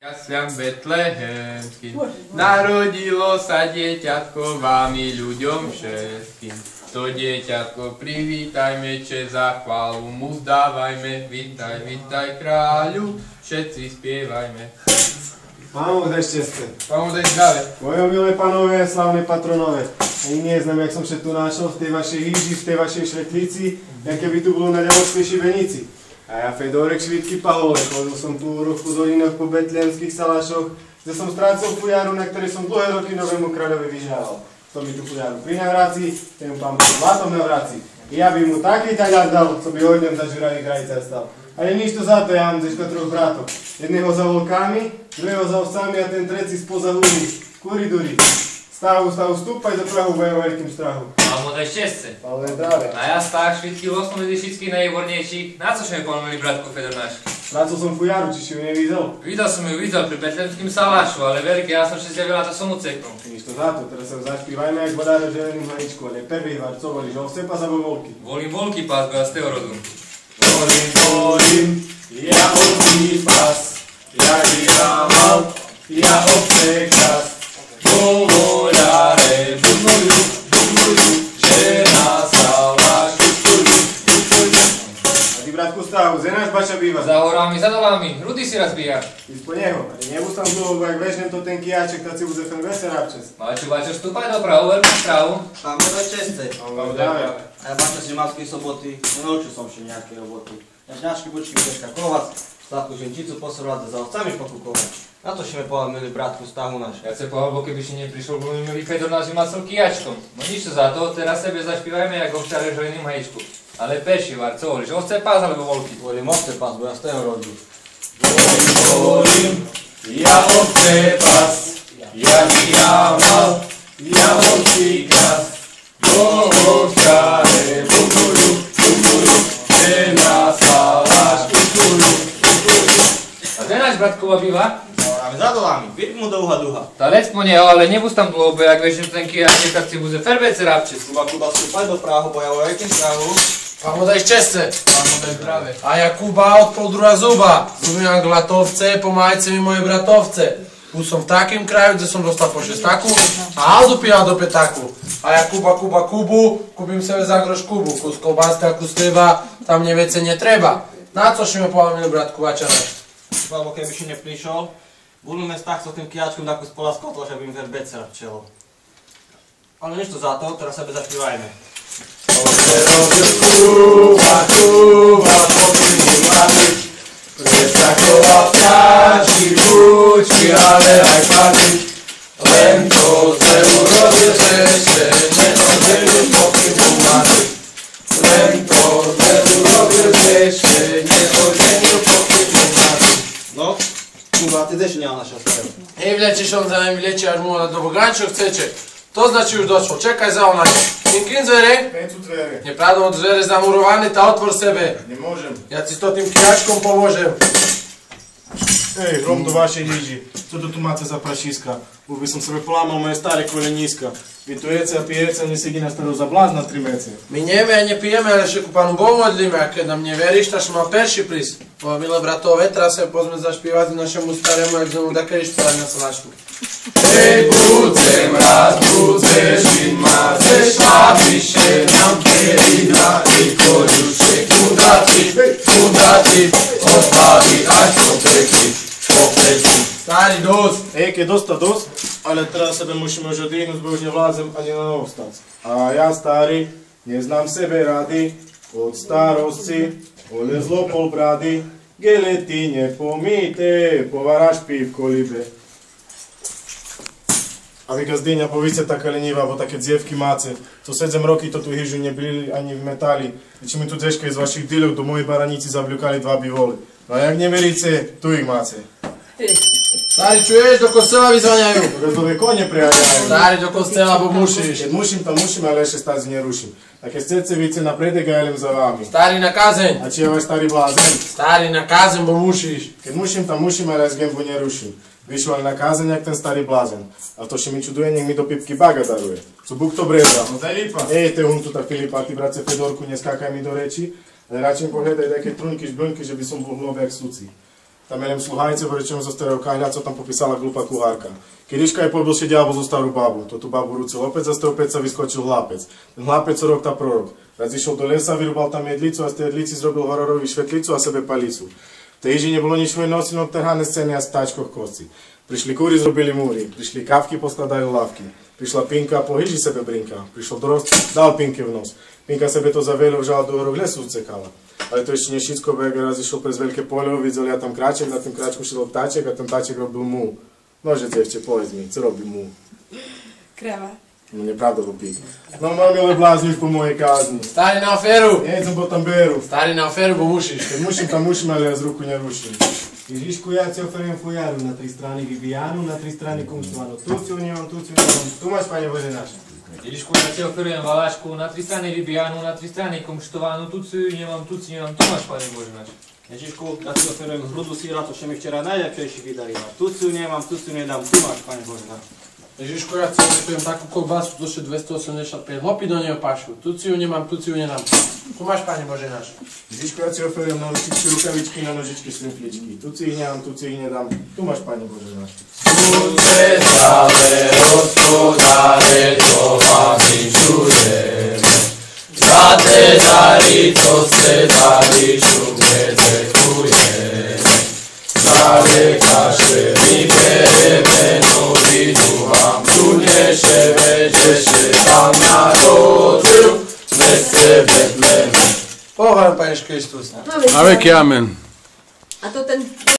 Jasľam betlehemským, narodilo sa dieťatko vámi ľuďom všetkým. To dieťatko privítajme, česť za chválu mu vzdávajme. Vítaj, vítaj kráľu, všetci spievajme. Mámo, kde šťastie? Mámo, daj zdravé. Moje milé panové, slavné patronové. Ani nie znam, jak som sa tu našiel v tej vašej hýži, v tej vašej švetlici, jaké by tu bolo na ďalokskej šibenici. A ja Fedorek Švítky Paholek, chodil som tu v chudolinoch po betlémskych salašoch, kde som strácol fujaru, na ktorej som dlhé roky novému kráľovi vyžával. To mi tu fujaru pri navráci, ten pán mu zlatom navráci. I ja by mu taký taďar dal, co by ojdem za žuravý krajca stal. Ale nič to za to, ja mám zečka troch bratov. Jedného za volkami, druhého za ovcami a ten treci spoza húry. Kuriduri. Stavu, stúpaj do Prahu, bojem veľkým strahu. Mámo, daj šťastie. Ale zdravé. A ja stáh Švítky Losno medzi všetkých najjvornejších. Na co še mi pomýli, bratku Fedor náš? Strácol som fujaru, či si ju nevidel? Videl som ju, pri betlémským salášu, ale veľké, ja som še zjavila, to som uceknul. Nič to za to, teraz sa zašpívajme jak vodáre v želeným hlaničku, ale prvý var, co volíš, ovce pas alebo volky? Volím volky pás, bo ja z toho rodu. Volím, ja ovcí pas, ja vyrámal, ja ovce čas. Povoľare, bumbuľu, že na saláš ustuľu. A ty, bratku, stavu, ze náš bača býva? Za horami, za dolami, rudy si razbíja. Ty po neho, ale nebústam dlho, bo jak vežnem to ten kijaček, tak si bude fen veseráčes. Bačo, stúpaj do Prahu, veľkú stravu. Tam bude česte. A ja bačo si malskej soboty, nenaučil som še nejaké roboty. Jažňačky, bučky, budeška kovať, sladkú ženčicu posrovať, za ovcami pokúkovať. Na to še me povedal, milý bratku, stahu náš. Ja se povedal, bo keby si neprišiel, bo mi milý Fedor nás vymacol kijačkom. No nič to za to, teraz sebe zašpívajme, jak ovčare v želeným hajíčku. Ale peši var, co volíš, ovce pás alebo volky? Volím ovce pás, bo ja z toho rodu. Volím, ja ovce pas, ja vyrámal, ja ovcí kas. Ovčare, bumbuľu, že na saláš ustuľu. A kde náš bratkova býva? Za dolami, vidím mu do uha duha. Tá lec po neho, ale nebus tam dlho, bo jak vieš, že ten kijaček, tak si bude ferbece rábčes. Kuba, stúpaj do Prahu, bo ja vo veľkým strahu. Mámo, daj šťastie. Mámo, daj zdravé. A Jakuba od poldruha zuba. Zubím jak latovce, pomáhajte mi moje bratovce. Už som v takým kraju, kde som dostal po šestaku a Aldu pijal do petaku. A Jakuba, Kubu, kúpim sebe za groš Kubu. Kus kolbáska, kus treba, tam mne vece netreba. Na co še mi povedal, milý bratku Vačana? Lebo keby še neprišol, budeme s takto tým kijačkom takú spola skotla, že by mi ten becer včelo. Ale nič to za to, teraz sebe zašpívajme. Ovce robil Kuba, pokyný mladý. Presakoval ťažký bučky, ale aj padli. Len to zle urobil, že ešte neoženil pokyný mladý. Len to zle urobil, že ešte neoženil pokyný mladý. No, Kuba, ty też nie ma naszego starego. Nie wlecisz on za nami leci, aż mu do bogańczych chcecie. To znaczy już doszło, czekaj za ona. Kinkin dvere? Pęcu dvere. Nieprawda, dvere zamurowany, ta otwór sebe. Nie môžem. Ja ci z to tym kijaczką pomożem. Ej, Rom do vašej hýži. Co to tu máte za prašiska? Už by som sebe polámal moje staré koleniska. Vy tu jece a pijece, ne sedí na starou za blázna 3 mece. My niemy, a nie pijemy, ale się ku Panu Bogu modlimy, a kiedy nam nie wierzysz, to ma pierwszy pris. Bo milé bratowie, teraz się pozwól zaśpiewać naszemu staremu, jak znowu da kiedyś wcale na salaczku. Hej, budzem raz, budzeš i mazeš, aby się nam pierina i koľušek udaci, odbaví až po pekli. Stary, dos! Ej, keď dosta dosť, ale teraz sebe musíme už oddyhnúť, bo už nevládzem ani na novo vstať. A ja, starý, neznám sebe rady, od starosti, olezlo pol brady, gelety nepomíte, povaráš pivko libe. A vy gazdyňa povíce taká lenivá, bo také dziewki máce, co 7 roky to tu hyžu nebyli ani v metali. Či mi tu deške z vašich dylov do mojej baranici zabľukali 2 bivole. No a jak neveríte, tu ich máte. Stary, čuješ, do kostela vyzvaniajú. Gazdové kone preháňajú. Stary, do kostela, bo musíš. Keď musím, to musím, ale ešte stále neruším. Také srdcevice na predegajelem za vami. Stary, na kazeň. A či je váš starý blázen? Stary, na kazeň, bo musíš. Keď musím, tam musím, ale ja z gembu neruším. Vyšlo ale na kázeň, jak ten starý blázen. A to, že mi čuduje, nech mi do pipky baga daruje. Co Bůh to breza. No daj lipa. Ej, te huntu ta Filipa, ty bratce Fedorku, neskákaj mi do reči. Ale radšej mi pohľadaj také trunky, žblnky, že by som bol hlov jak suci. Tam jenom sluhajce, vorečemu zo starého kahľa, co tam popísala glupa kuhárka. Kediška je pobil še diabol zo starú babu. To tu babu rúcil opäť, za opäť sa vyskočil hlapec. Ten hlapec co rok tá prorok. Raz išiel do lesa, vyrúbal tam jedlicu a z tej jedlici zrobil hororový švetlicu a sebe palicu. V tej jiži nebolo nič noci, no trhané scény a stáčkoch kosti. Prišli kúry, zrobili múry. Prišli kávky, poskladajú lávky. Prišla Pinka, po hyži sebe brinka. Prišiel dorost, dal Pinke v nos. Pinka sebe to zavelil, žala do horok lesu ucekala. Ale to ešte nešitko, bo jak raz išiel prez veľké pole, videl ja tam kráček, na tým kráčku šiel ptáček a ten ptáček robil mu. Nože, devče, povedz mi, co robí mu? Krava. No nepravda hlupík. No mamile blázniš po mojej kázni. Stari na aferu! Nie, som tam beru. Stari na aferu, bo mušiš. Keď muším, tam muším, ale ja z ruku neruším. Ježišku, ja ci oferujem fujaru na 3 strany Vivianu, na 3 strany Kumstvanu. Tu si nemám. Tu máš, Pane Bože náš. Ježišku, ja ti oferujem valášku na 3 strany Vivianu, na 3 strany Kumštovanú, tu si nemám, tu máš, Pane Bože náš. Ježišku, ja ti oferujem hrudu síra, to še mi včera najlepšejší vydarila. Tu si ju nemám, tu si ju nedám, tu máš, Pane Bože náš. Ježišku, ja chcem oferujem takú kolbasu, to je 285, hlopi do neho pašu. Tu si ju nemám, tu si ju nedám. Tu máš, Pane Bože náš. Ježišku, ja ci oferujem na ručičky, rukavičky, na nožičky, šrimfličky. Tu si ich nemám, tu si ich nedám. Tu máš, Pane Bože náš. Tuce dále, hospodáre, to vám vyčujeme. Za te dary, co ste dali, šumne dekujeme. Zalekaše, vybereme novinu vám, tu nešeme, že še tam narodil, meste Betleme. Pochváľujem, Pane Ježiš Kristus. A veky amen. A to ten